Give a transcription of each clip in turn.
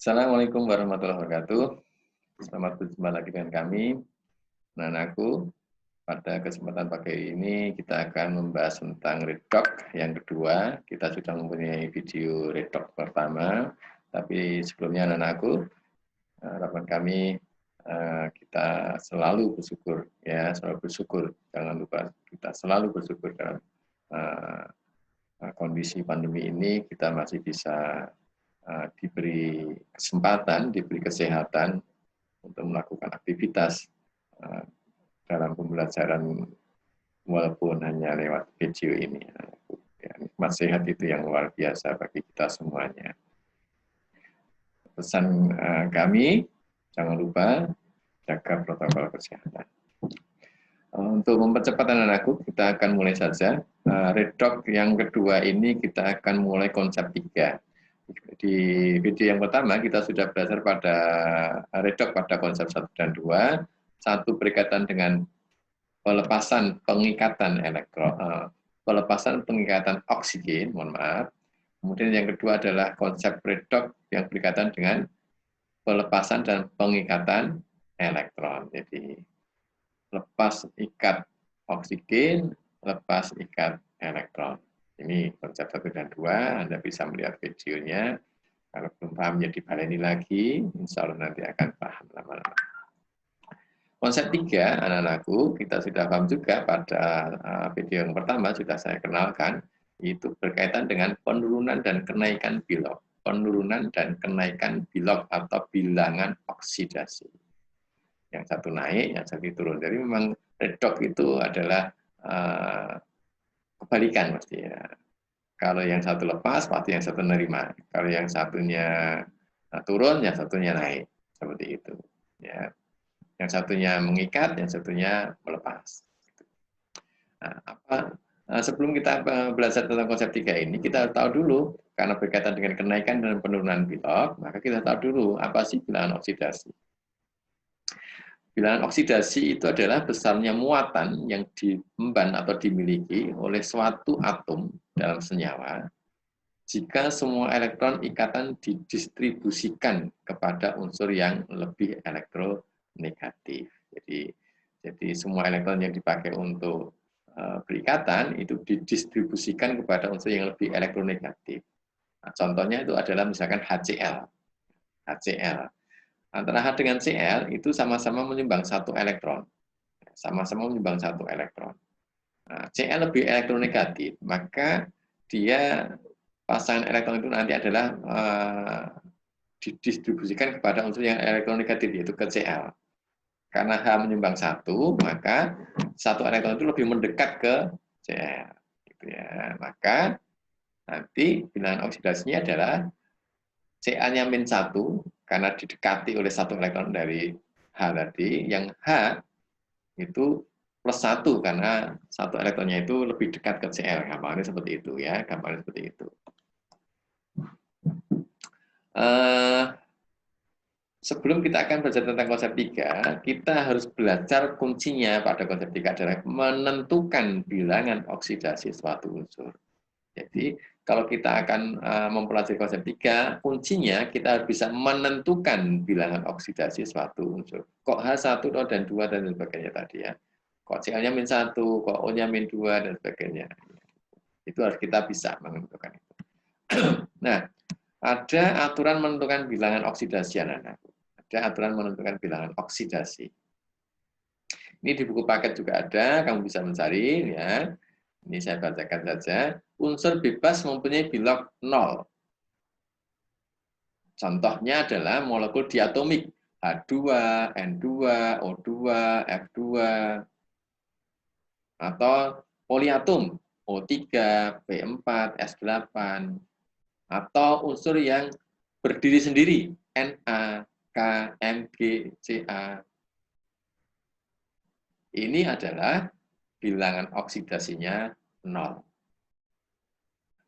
Assalamualaikum warahmatullahi wabarakatuh. Selamat berjumpa lagi dengan kami, anak-anakku. Pada kesempatan pagi ini kita akan membahas tentang redox yang kedua. Kita sudah mempunyai video redox pertama, tapi sebelumnya anak-anakku, harapan kami kita selalu bersyukur, ya, selalu bersyukur. Jangan lupa kita selalu bersyukur dalam kondisi pandemi ini kita masih bisa diberi kesempatan, diberi kesehatan untuk melakukan aktivitas dalam pembelajaran walaupun hanya lewat video ini. Ya, nikmat sehat itu yang luar biasa bagi kita semuanya. Pesan kami, jangan lupa jaga protokol kesehatan. Untuk mempercepat anak-anakku, kita akan mulai saja. Redox yang kedua ini kita akan mulai konsep 3. Di video yang pertama kita sudah belajar pada redox pada konsep 1 dan 2. Satu berkaitan dengan pelepasan pengikatan pelepasan pengikatan oksigen, mohon maaf. Kemudian yang kedua adalah konsep redox yang berkaitan dengan pelepasan dan pengikatan elektron. Jadi lepas ikat oksigen, lepas ikat elektron. Ini konsep 1 dan 2, Anda bisa melihat videonya. Kalau belum paham ya dibaleni lagi, insya Allah nanti akan paham lama-lama. Konsep 3, anak-anakku, kita sudah paham juga pada video yang pertama, sudah saya kenalkan, itu berkaitan dengan penurunan dan kenaikan bilog. Penurunan dan kenaikan bilog atau bilangan oksidasi. Yang satu naik, yang satu turun. Jadi memang redox itu adalah kebalikan pasti ya. Kalau yang satu lepas, pasti yang satu menerima. Kalau yang satunya turun, yang satunya naik. Seperti itu. Ya. Yang satunya mengikat, yang satunya melepas. Nah, sebelum kita belajar tentang konsep 3 ini, kita tahu dulu, karena berkaitan dengan kenaikan dan penurunan bilog, maka kita tahu dulu apa sih bilangan oksidasi. Bilangan oksidasi itu adalah besarnya muatan yang diemban atau dimiliki oleh suatu atom dalam senyawa jika semua elektron ikatan didistribusikan kepada unsur yang lebih elektronegatif. Jadi semua elektron yang dipakai untuk berikatan itu didistribusikan kepada unsur yang lebih elektronegatif. Nah, contohnya itu adalah misalkan HCl. Antara H dengan Cl itu sama-sama menyumbang 1 elektron. Sama-sama menyumbang 1 elektron. Nah, Cl lebih elektronegatif, maka dia pasangan elektron itu nanti adalah didistribusikan kepada unsur yang elektronegatif, yaitu ke Cl. Karena H menyumbang 1, maka 1 elektron itu lebih mendekat ke Cl. Gitu ya. Maka nanti bilangan oksidasinya adalah Ca-nya min 1, karena didekati oleh 1 elektron dari H tadi, yang H itu plus 1, karena 1 elektronnya itu lebih dekat ke Cl. Gampangnya seperti itu ya, gampangnya seperti itu. Sebelum kita akan belajar tentang konsep 3, kita harus belajar kuncinya pada konsep 3 adalah menentukan bilangan oksidasi suatu unsur. Jadi, kalau kita akan mempelajari konsep 3, kuncinya kita bisa menentukan bilangan oksidasi suatu unsur. Kok H1 dan 2 dan sebagainya tadi ya. Kok Cl-nya min 1, kok O-nya min 2 dan sebagainya. Itu harus kita bisa menentukan itu. Nah, ada aturan menentukan bilangan oksidasi anak-anak. Ada aturan menentukan bilangan oksidasi. Ini di buku paket juga ada, kamu bisa mencari ya. Ini saya bacakan saja. Unsur bebas mempunyai bilog 0. Contohnya adalah molekul diatomik H2, N2, O2, F2, atau poliatom O3, P4, S8, atau unsur yang berdiri sendiri Na, K, Mg, Ca. Ini adalah bilangan oksidasinya 0.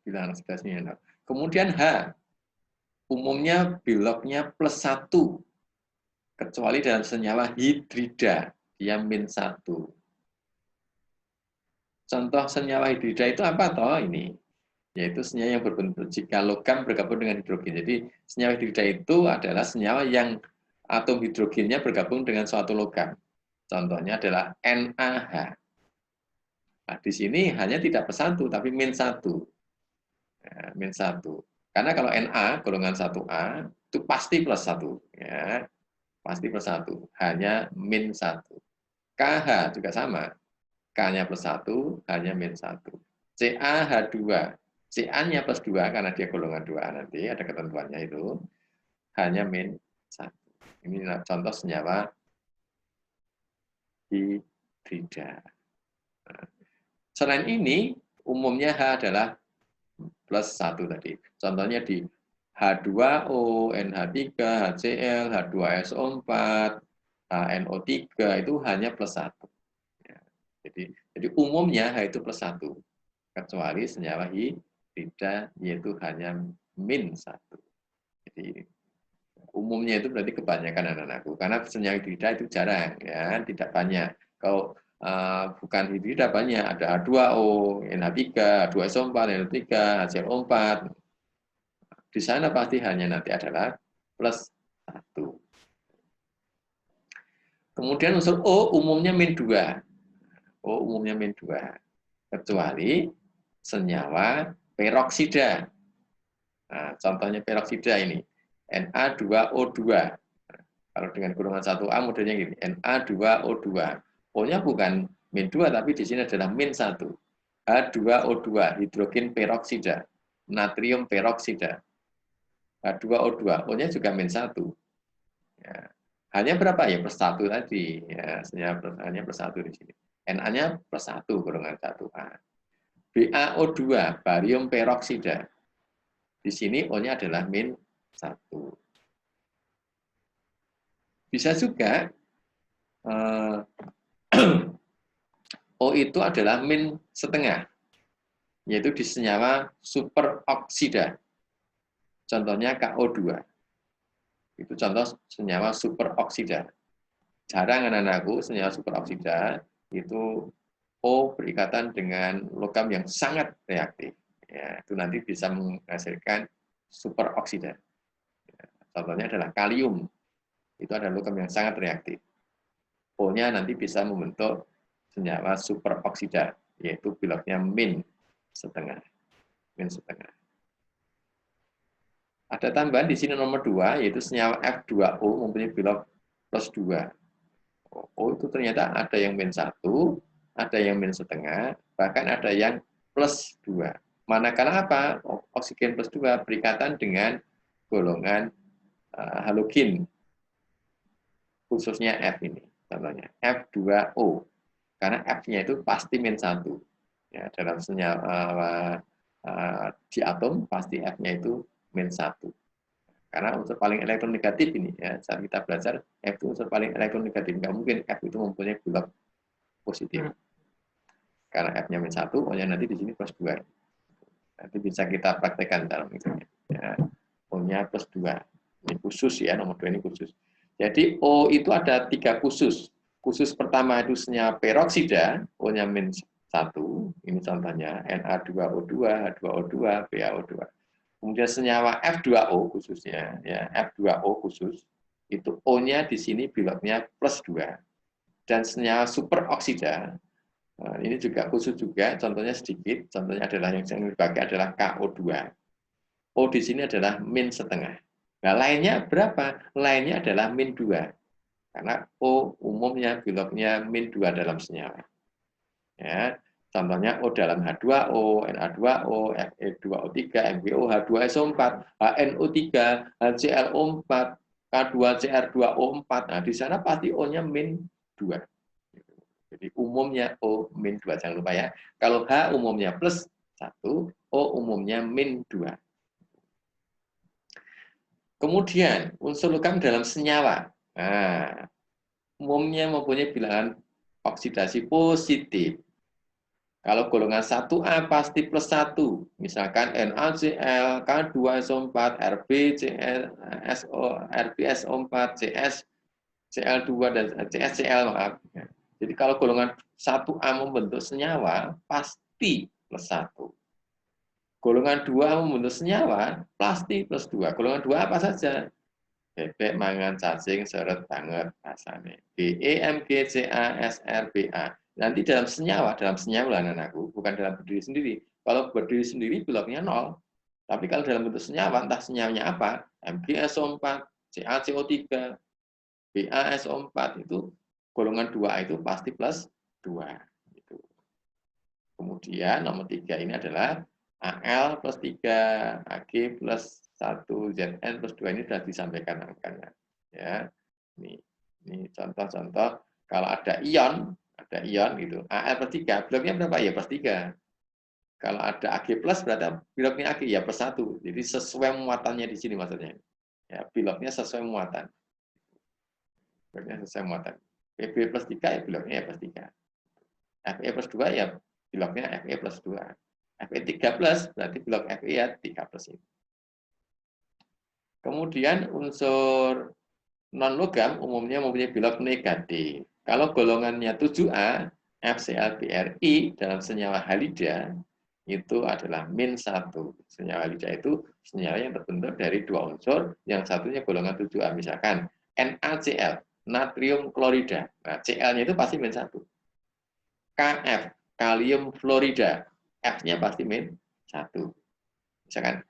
Bilangan oksidasinya 0. Kemudian H, umumnya bilognya plus 1, kecuali dalam senyawa hidrida, dia min 1. Contoh senyawa hidrida itu apa toh ini? yaitu senyawa yang berbentuk jika logam bergabung dengan hidrogen. Jadi senyawa hidrida itu adalah senyawa yang atom hidrogennya bergabung dengan suatu logam. Contohnya adalah NaH. Nah, di sini hanya tidak plus 1, tapi min 1. Ya, min 1. Karena kalau Na, golongan 1A, itu pasti plus 1. Ya, pasti plus 1. Hanya min 1. KH juga sama. K-nya plus 1, hanya min 1. CaH2. Ca-nya plus 2, karena dia golongan 2 nanti, ada ketentuannya itu, hanya min 1. Ini contoh senyawa hidrida. Nah, selain ini, umumnya H adalah plus 1 tadi. Contohnya di H2O, NH3, HCl, H2SO4, HNO3 itu hanya plus 1. Ya, jadi umumnya H itu plus 1. Kecuali senyawa hidrida yaitu hanya min 1. Jadi umumnya itu berarti kebanyakan anak-anakku. Karena senyawa hidrida itu jarang, ya, tidak banyak. Kalau bukan hidrida banyak, ada H2O, NH3, H2SO4, NO3, HCl4. Di sana pasti hanya nanti adalah plus 1. Kemudian unsur O umumnya min 2. O umumnya min 2. Kecuali senyawa peroksida. Nah, contohnya peroksida ini, Na2O2. Kalau dengan golongan 1A modelnya gini, Na2O2. O-nya bukan min 2, tapi di sini adalah min 1. H2O2, hidrogen peroksida. Natrium peroksida. H2O2, O-nya juga min 1. Ya. Hanya berapa ya? Plus 1 tadi. Ya, hanya plus 1 di sini. Na-nya plus 1, golongan 1A. BaO2, barium peroksida. Di sini O-nya adalah min 1. Bisa juga O itu adalah min setengah, yaitu di senyawa superoksida. Contohnya KO2. Itu contoh senyawa superoksida. Jarang anak-anakku senyawa superoksida itu O berikatan dengan logam yang sangat reaktif. Ya, itu nanti bisa menghasilkan superoksida. Ya, contohnya adalah kalium. Itu adalah logam yang sangat reaktif. O-nya nanti bisa membentuk senyawa superoksida, yaitu biloknya min setengah. Min setengah. Ada tambahan di sini nomor 2, yaitu senyawa F2O mempunyai bilok plus 2. O itu ternyata ada yang min 1, ada yang min setengah, bahkan ada yang plus 2. Manakala apa? Oksigen plus 2 berikatan dengan golongan halogen, khususnya F ini, contohnya F2O, karena F-nya itu pasti min 1. Ya, dalam senyawa di atom, pasti F-nya itu min 1. Karena unsur paling elektronegatif ini, ya, saat kita belajar, F itu unsur paling elektronegatif. Nggak mungkin F itu mempunyai bulak positif. Karena F-nya min 1, O-nya nanti di sini plus 2. Nanti bisa kita praktekkan dalam misalnya. Ya, O-nya plus 2. Ini khusus ya, nomor 2 ini khusus. Jadi O itu ada 3 khusus. Khusus pertama itu senyawa peroksida, O-nya min 1. Ini contohnya Na2O2, H2O2, BaO2. Kemudian senyawa F2O khususnya, ya F2O khusus, itu O-nya di sini biloknya plus 2. Dan senyawa superoksida, ini juga khusus juga, contohnya sedikit, contohnya adalah yang saya dipakai adalah KO2. O di sini adalah min setengah. Nah, lainnya berapa? Lainnya adalah min 2. Karena O umumnya biloknya min 2 dalam senyawa. Ya, contohnya O dalam H2O, Na2O, Fe2O3, MgO, H2SO4, HNO3, HClO4, K2Cr2O4. Nah, di sana pasti O-nya min 2. Jadi umumnya O min 2, jangan lupa ya. Kalau H umumnya plus 1, O umumnya min 2. Kemudian, unsur logam dalam senyawa. Nah, umumnya mempunyai bilangan oksidasi positif. Kalau golongan 1A pasti plus 1. Misalkan NaCl, K2SO4, RbSO4, CsCl2, dan CsCl, maaf. Jadi kalau golongan 1A membentuk senyawa, pasti plus 1. Golongan 2 membentuk senyawa, plastik plus 2. Golongan 2 apa saja? Bebek, mangan, cacing, seret, banget, rasane. B, E, M, G, C, A, S, R, B, A. Nanti dalam senyawa anakku, bukan dalam berdiri sendiri. Kalau berdiri sendiri bloknya 0. Tapi kalau dalam bentuk senyawa, entah senyawanya apa, MgSO4, CaCO3, BaSO4, itu golongan 2 itu pasti plus 2. Gitu. Kemudian nomor 3 ini adalah Al plus 3, Ag plus 1, Zn plus 2, ini sudah disampaikan angkanya. Ya. Ini contoh-contoh kalau ada ion gitu. Al plus 3, bloknya berapa? Ya plus 3. Kalau ada Ag plus berarti bloknya Ag ya plus 1. Jadi sesuai muatannya di sini maksudnya. Ya, bloknya sesuai muatan. Bloknya sesuai muatan. Pb plus 3 ya bloknya ya plus 3. Fe plus 2 ya bloknya Fe plus 2. Fe 3 plus berarti blok Fe ya 3 plus ini. Kemudian unsur non-logam umumnya mempunyai blok negatif. Kalau golongannya 7A, FCl-BrI dalam senyawa halida itu adalah -1. Senyawa halida itu senyawa yang terbentuk dari 2 unsur, yang satunya golongan 7A. Misalkan NaCl, natrium klorida. Nah, Cl-nya itu pasti -1. Kf, kalium fluorida. F-nya pasti -1. Misalkan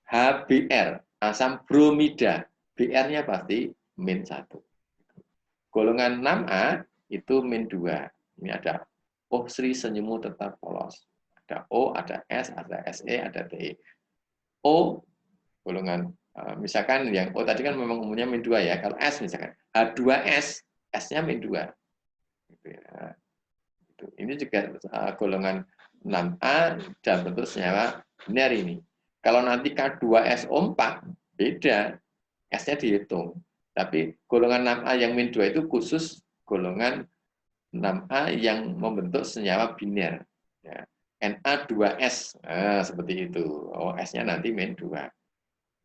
HBr, asam bromida. Br-nya pasti -1. Golongan 6A itu -2. Ini ada O Sri senyummu tetap polos. Ada O, ada S, ada Se, ada Te. O golongan misalkan yang O tadi kan memang umumnya -2 ya. Kalau S misalkan H2S, S-nya -2. Gitu ya. Ini juga golongan 6A dan bentuk senyawa biner ini. Kalau nanti K2SO4 beda, S-nya dihitung. Tapi golongan 6A yang -2 itu khusus golongan 6A yang membentuk senyawa biner. Ya. Na2S, nah, seperti itu. Oh, S-nya nanti -2.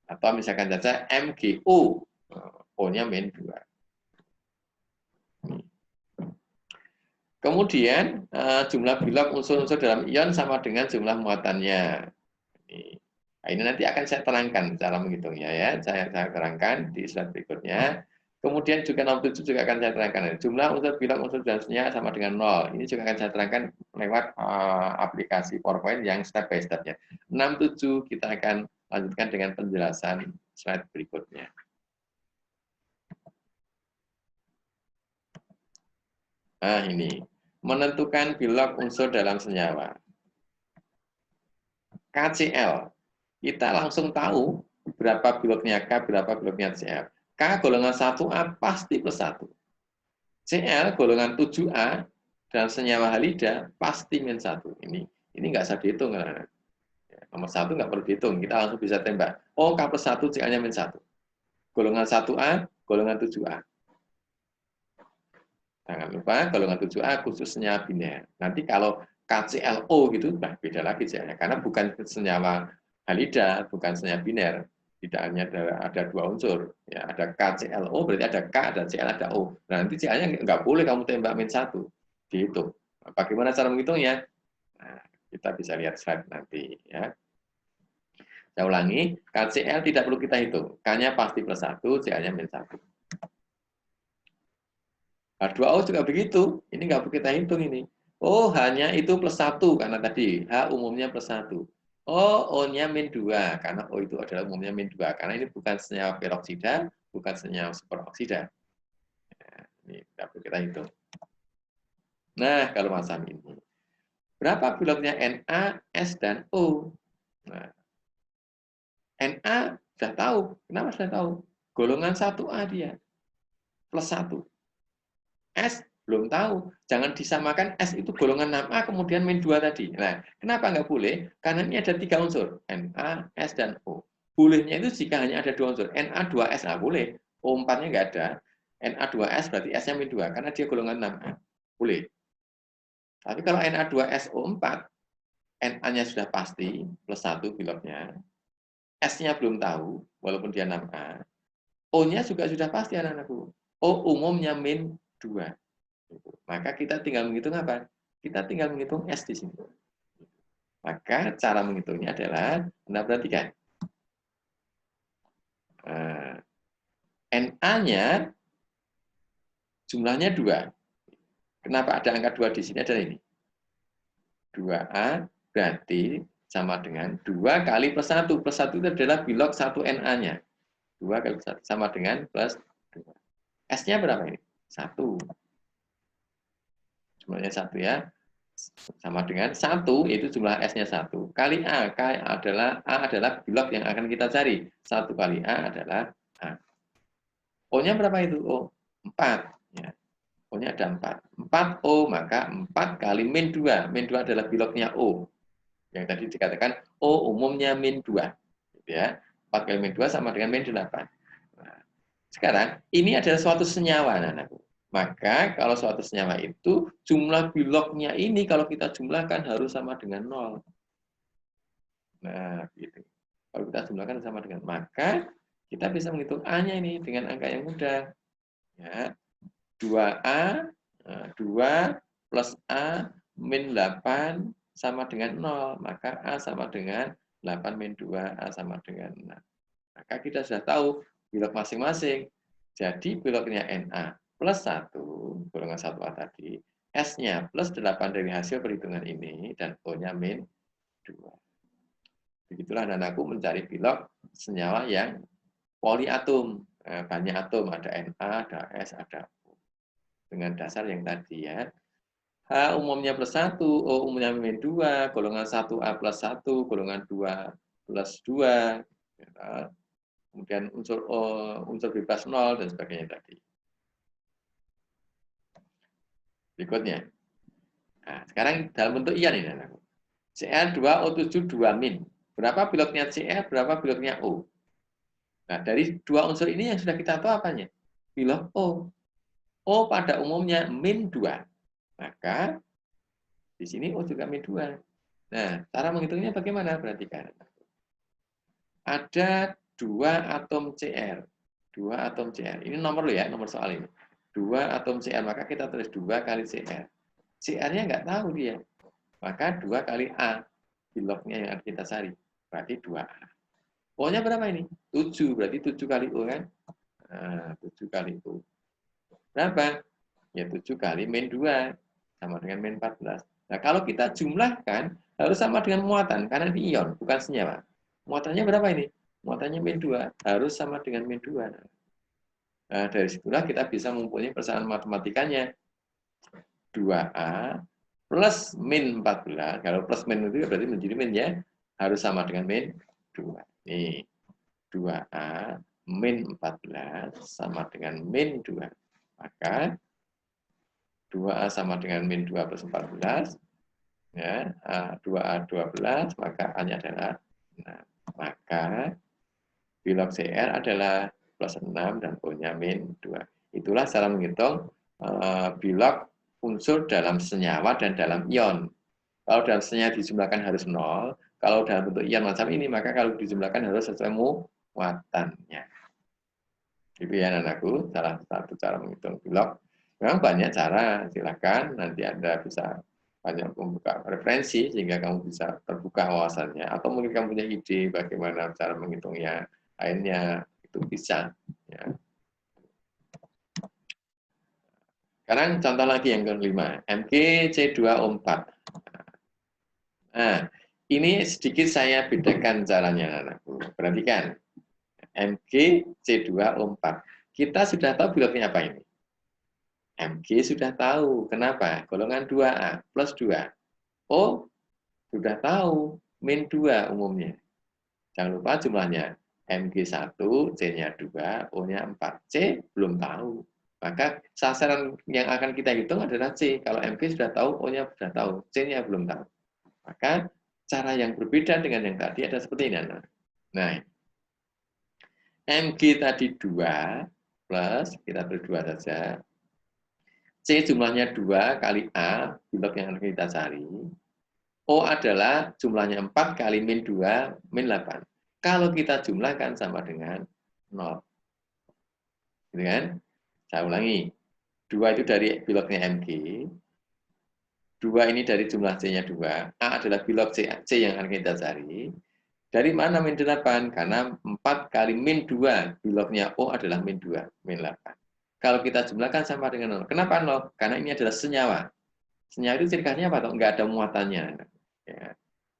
Atau misalkan saja MgO, O-nya -2. Kemudian jumlah blok unsur-unsur dalam ion sama dengan jumlah muatannya. Nah, ini nanti akan saya terangkan cara menghitungnya ya. Saya terangkan di slide berikutnya. Kemudian juga nomor 7 juga akan saya terangkan. Jumlah unsur blok unsur dalam senyawa sama dengan 0. Ini juga akan saya terangkan lewat aplikasi PowerPoint yang step by step-nya. 6-7 kita akan lanjutkan dengan penjelasan slide berikutnya. Nah, ini menentukan blok unsur dalam senyawa. KCl, kita langsung tahu berapa bloknya K, berapa bloknya Cl. K golongan 1A pasti plus 1. Cl golongan 7A dan senyawa halida pasti -1. Ini nggak usah dihitung. Nomor 1 nggak perlu dihitung, kita langsung bisa tembak. Oh, K plus 1, Cl-nya -1. Golongan 1A, golongan 7A. Jangan lupa golongan 7A khususnya biner. Nanti kalau KClO gitu, nah beda lagi Cl-nya. Karena bukan senyawa halida, bukan senyawa biner. Tidak hanya ada 2 unsur. Ya, ada KClO, berarti ada K, ada Cl, ada O. Nah, nanti Cl-nya nggak boleh kamu tembak -1. Dihitung. Nah, bagaimana cara menghitungnya? Nah, kita bisa lihat slide nanti. Ya. Saya ulangi, KCl tidak perlu kita hitung. K-nya pasti plus 1, Cl-nya -1. H2O juga begitu. Ini nggak perlu kita hitung ini. Oh, hanya itu plus 1 karena tadi H umumnya plus 1. Oh, O-nya -2 karena O itu adalah umumnya -2 karena ini bukan senyawa peroksida, bukan senyawa superoksida. Nah, ini nggak perlu kita hitung. Nah, kalau macam ini. Berapa bloknya Na, S, dan O? Nah, Na sudah tahu. Kenapa sudah tahu? Golongan 1A dia. Plus 1. S belum tahu. Jangan disamakan S itu golongan 6A kemudian -2 tadi. Nah, kenapa nggak boleh? Karena ini ada 3 unsur. Na, S, dan O. Bolehnya itu jika hanya ada 2 unsur. Na2S nggak boleh. O4-nya nggak ada. Na2S berarti S-nya -2 karena dia golongan 6A. Boleh. Tapi kalau Na2SO4, Na-nya sudah pasti, plus 1 bloknya. S-nya belum tahu, walaupun dia 6A. O-nya juga sudah pasti anak-anakku. O umumnya -2. Maka kita tinggal menghitung apa? Kita tinggal menghitung S di sini. Maka cara menghitungnya adalah, Anda perhatikan. NA-nya jumlahnya 2. Kenapa ada angka 2 di sini adalah ini. 2A berarti sama dengan 2 kali plus 1. Plus 1 itu adalah bilog 1 NA-nya. 2 kali 1 sama dengan plus 2. S-nya berapa ini? 1. Jumlahnya 1 ya. Sama dengan 1, itu jumlah S-nya 1. Kali A. A adalah bilog yang akan kita cari. 1 kali A adalah A. O-nya berapa itu? O, 4. Ya. O-nya ada 4. 4O, maka 4 kali min 2. Min 2 adalah bilognya O. Yang tadi dikatakan O umumnya min 2. Gitu ya. 4 kali min 2 sama dengan min 8. Nah, sekarang, ini adalah suatu senyawa, anak-anakku. Maka kalau suatu senyawa itu, jumlah bilognya ini kalau kita jumlahkan harus sama dengan 0. Nah, gitu. Kalau kita jumlahkan sama dengan, maka kita bisa menghitung A-nya ini dengan angka yang mudah. Ya. 2A, 2 plus A min 8 sama dengan 0. Maka A sama dengan 8 min 2, A sama dengan 6. Maka kita sudah tahu bilog masing-masing. Jadi bilognya NA plus 1, golongan 1A tadi, S-nya plus 8 dari hasil perhitungan ini, dan O-nya min 2. Begitulah anak-anakku mencari bilog senyawa yang poliatom. Banyak atom, ada Na, ada S, ada O. Dengan dasar yang tadi ya. H umumnya plus 1, O umumnya min 2, golongan 1A plus 1, golongan 2 plus 2, kemudian unsur bebas 0, dan sebagainya tadi. Berikutnya. Nah, sekarang dalam bentuk ion ini. Cl2O7 2-. Berapa bilognya Cl, berapa bilognya O? Nah, dari dua unsur ini yang sudah kita tahu apanya? Bilog O. O pada umumnya min 2. Maka di sini O juga min 2. Nah, cara menghitungnya bagaimana? Perhatikan. Ada 2 atom Cl. 2 atom Cl. Ini nomor lo ya, nomor soal ini. 2 atom Cl, maka kita tulis 2 kali Cl. Cl-nya nggak tahu dia. Maka 2 kali A. Bilognya yang kita cari. Berarti 2A. O-nya berapa ini? 7. Berarti 7 kali O kan? Nah, 7 kali O. Berapa? Ya 7 kali min 2. Sama dengan min 14. Nah, kalau kita jumlahkan, harus sama dengan muatan. Karena ini ion, bukan senyawa. Muatannya berapa ini? Muatannya min 2. Harus sama dengan min 2. Nah, dari situlah kita bisa mempunyai persamaan matematikanya. 2A plus min 14. Kalau plus min itu berarti menjadi min ya. Harus sama dengan min 2. Nih, 2A min 14 sama dengan min 2. Maka 2A sama dengan min 2 plus 14. Ya, 2A 12, maka A-nya adalah 6. Maka bilog Cl adalah plus 6 dan O-nya min 2. Itulah cara menghitung bilog unsur dalam senyawa dan dalam ion. Kalau dalam senyawa dijumlahkan harus 0. Kalau dalam bentuk ion macam ini, maka kalau dijumlahkan harus sesuai muatannya. Itu ya anakku, salah satu cara menghitung bilog. Memang banyak cara, silakan nanti Anda bisa banyak membuka referensi sehingga kamu bisa terbuka wawasannya. Atau mungkin kamu punya ide bagaimana cara menghitungnya, akhirnya itu bisa. Ya. Sekarang contoh lagi yang kelima, MgC2O4. Nah, ini sedikit saya bedakan caranya, anakku. Perhatikan, MgC2O4. Kita sudah tahu bilognya apa ini? Mg sudah tahu. Kenapa? Golongan 2A plus 2. O sudah tahu. Min 2 umumnya. Jangan lupa jumlahnya. Mg1, C-nya 2, O-nya 4. C belum tahu. Maka sasaran yang akan kita hitung adalah C. Kalau Mg sudah tahu, O-nya sudah tahu. C-nya belum tahu. Maka cara yang berbeda dengan yang tadi ada seperti ini. Nah, Mg tadi 2 plus, kita beri 2 saja. C jumlahnya 2 kali A, bilog yang akan kita cari. O adalah jumlahnya 4 kali min 2, min 8. Kalau kita jumlahkan sama dengan 0. Gitu kan? Saya ulangi. 2 itu dari bilognya Mg. 2 ini dari jumlah C-nya 2. A adalah bilog C yang akan kita cari. Dari mana min 8? Karena 4 kali min 2. Bilognya O adalah min 2, min 8. Kalau kita jumlahkan sama dengan 0. Kenapa 0? Karena ini adalah senyawa. Senyawa itu ciri khasnya apa? Enggak ada muatannya. Ya.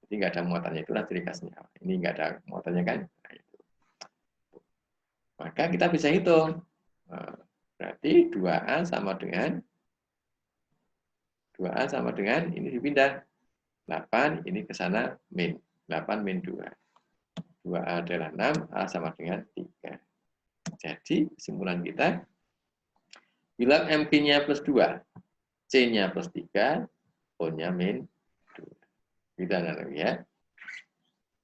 Jadi enggak ada muatannya, itulah ciri khas senyawa. Ini enggak ada muatannya kan? Nah, itu. Maka kita bisa hitung. Berarti 2A sama dengan 2A sama dengan ini dipindah 8, ini ke sana min 8 min 2. 2A adalah 6, A sama dengan 3. Jadi kesimpulan kita, bila MQ-nya plus 2, C-nya plus 3, O-nya min 2. Kita nanti ya.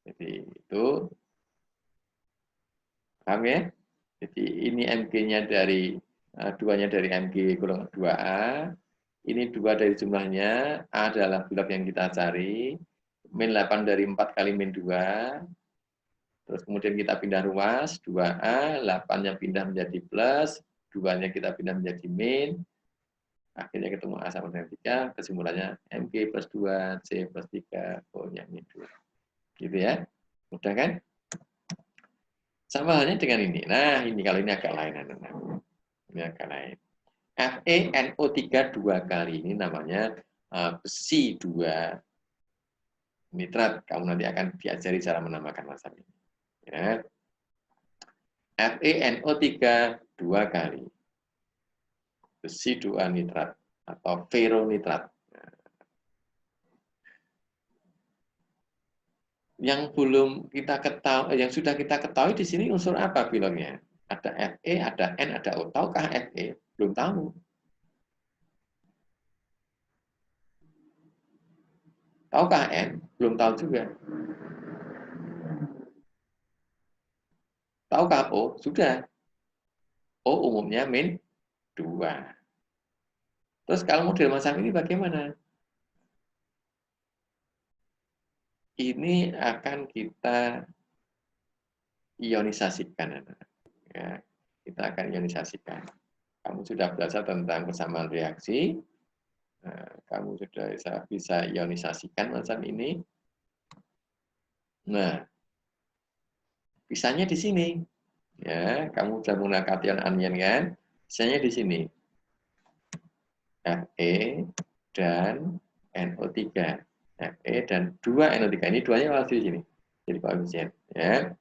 Jadi itu, paham ya? Jadi ini MQ-nya dari, 2-nya dari MQ golongan 2A, ini 2 dari jumlahnya, A adalah bilog yang kita cari, min 8 dari 4 kali min 2, terus kemudian kita pindah ruas, 2A, 8-nya pindah menjadi plus, 2-nya kita pindah menjadi min, akhirnya ketemu A sama dengan 3, kesimpulannya MG plus 2, C plus 3, O-nya min 2. Gitu ya, mudah kan? Sama halnya dengan ini. Nah, ini kalau ini agak lain. Ini agak lain. FeNO3 2 kali, ini namanya besi 2 nitrat. Kamu nanti akan diajari cara menambahkan macam ini. Ya. FeNO3 2 kali. Besi 2 nitrat atau ferronitrat. Yang belum kita ketahui, yang sudah kita ketahui di sini unsur apa bilangnya? Ada Fe, ada N, ada O. Tahukah Fe? Belum tahu. Tahukah N? Belum tahu juga. Tahukah O? Sudah. O umumnya min 2. Terus kalau model macam ini bagaimana? Ini akan kita ionisasikan. Ya, kita akan ionisasikan. Kamu sudah belajar tentang persamaan reaksi. Nah, kamu sudah bisa ionisasikan macam ini. Nah, pisahnya di sini. Ya, kamu sudah menggunakan kation anion kan? Pisahnya di sini. Fe dan NO3. Fe dan 2 NO3. Ini 2-nya masih di sini. Jadi koefisien. Ya.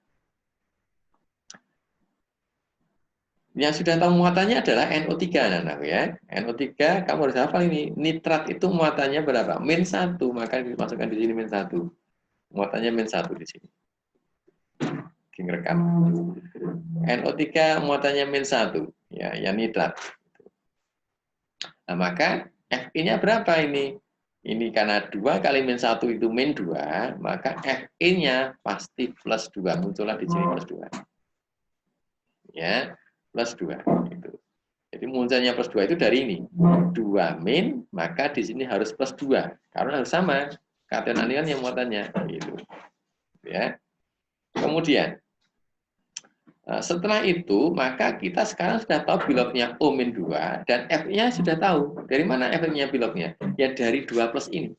Yang sudah tahu muatannya adalah NO3, anak-anak ya. NO3 kamu harus hafal ini. Nitrat itu muatannya berapa? Min 1, maka dimasukkan di sini min 1. Muatannya min 1 di sini. Rekam. NO3 muatannya min 1, ya, yang nitrat. Nah, maka Fe-nya berapa ini? Ini karena 2 kali min 1 itu min 2, maka Fe-nya pasti plus 2. Muncullah di sini plus 2. Ya, plus 2. Gitu. Jadi munculnya plus 2 itu dari ini. 2 min, maka di sini harus plus 2. Karena harus sama. Kation anion yang muatannya. Gitu. Ya. Kemudian, setelah itu, maka kita sekarang sudah tahu bilognya O-2 dan F-nya sudah tahu. Dari mana F-nya bilognya? Ya dari 2 plus ini.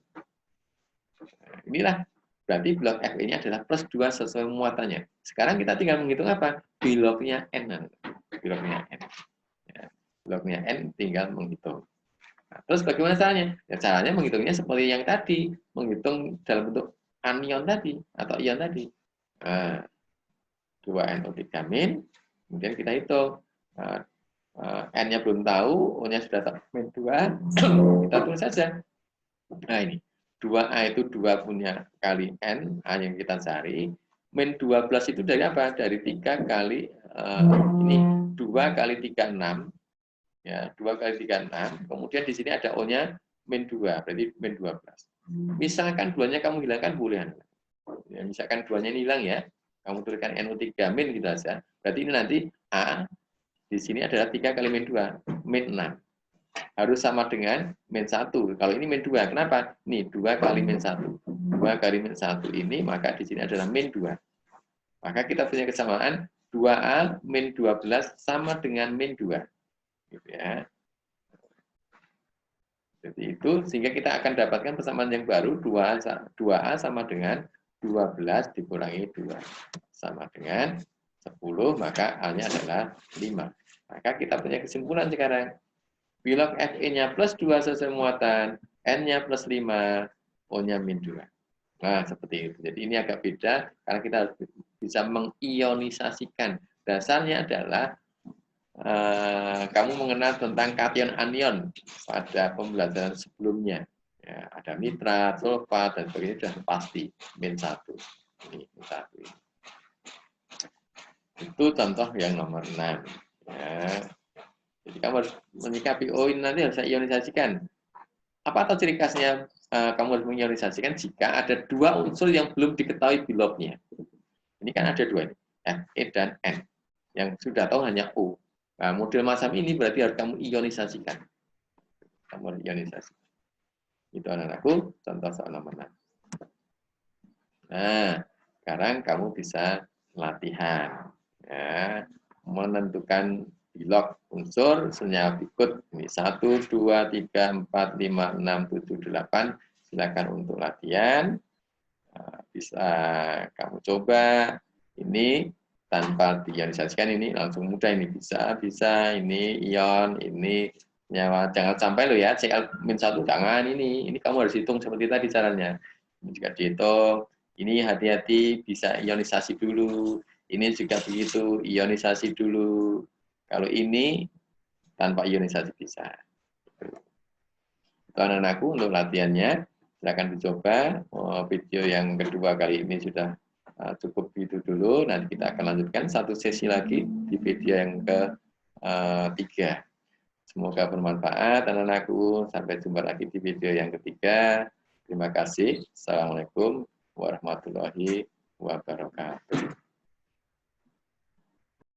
Inilah berarti bilog F-nya adalah plus 2 sesuai muatannya. Sekarang kita tinggal menghitung apa? Bilognya N. Bilognya N. Ya, bilognya N tinggal menghitung. Nah, terus bagaimana caranya? Ya, caranya menghitungnya seperti yang tadi. Menghitung dalam bentuk anion tadi atau ion tadi. Nah, 2NO3 min, kemudian kita hitung. N-nya belum tahu, O-nya sudah tahu, min 2, kita tulis saja. Nah ini, 2A itu 2 punya kali N, A yang kita cari. Min 12 itu dari apa? Dari 3 kali, ini 2 kali 3, 6. Ya, 2 kali 3, 6. Kemudian di sini ada O-nya min 2, berarti min 12. Misalkan 2-nya kamu hilangkan, boleh. Ya, misalkan 2-nya ini hilang ya. Kamu tuliskan NO3 min gitu saja. Berarti ini nanti A di sini adalah 3 kali min 2, min 6. Harus sama dengan min 1. Kalau ini min 2, kenapa? Nih, 2 kali min 1. 2 kali min 1 ini, maka di sini adalah min 2. Maka kita punya kesamaan 2A min 12 sama dengan min 2. Gitu ya. Jadi itu sehingga kita akan dapatkan persamaan yang baru 2A sama dengan 12 dikurangi 2 sama dengan 10, maka A-nya adalah 5. Maka kita punya kesimpulan sekarang. Bila Fe-nya plus 2 sesuai muatan, N-nya plus 5, O-nya min 2. Nah, seperti itu. Jadi ini agak beda karena kita harus bisa mengionisasikan. Dasarnya adalah kamu mengenal tentang kation anion pada pembelajaran sebelumnya. Ya, ada nitrat, sulfat, dan sebagainya sudah pasti. Min 1. Ini min 1. Itu contoh yang nomor 6. Ya. Jadi kamu harus menyikapi, oh ini nanti harus saya ionisasikan. Apa atau ciri khasnya kamu harus mengionisasikan jika ada dua unsur yang belum diketahui bilobnya. Ini kan ada dua ini, Fe dan N. Yang sudah tahu hanya O. Nah, model macam ini berarti harus kamu ionisasikan. Kamu harus ionisasi. Itu anak-anakku, contoh soal nomor 6. Nah, sekarang kamu bisa latihan. Ya, menentukan bilog unsur senyawa berikut. Ini 1, 2, 3, 4, 5, 6, 7, 8. Silakan untuk latihan. Nah, bisa kamu coba. Ini tanpa diionisasikan ini langsung mudah ini bisa ini ion ini nyawa jangan sampai lo ya Cl-1 jangan ini kamu harus hitung seperti tadi caranya ini juga dihitung ini hati-hati bisa ionisasi dulu ini juga begitu ionisasi dulu kalau ini tanpa ionisasi bisa itu anak-anakku untuk latihannya silakan dicoba video yang kedua kali ini sudah cukup itu dulu, nanti kita akan lanjutkan satu sesi lagi di video yang ketiga. Semoga bermanfaat anak-anakku. Sampai jumpa lagi di video yang ketiga. Terima kasih. Assalamualaikum warahmatullahi wabarakatuh.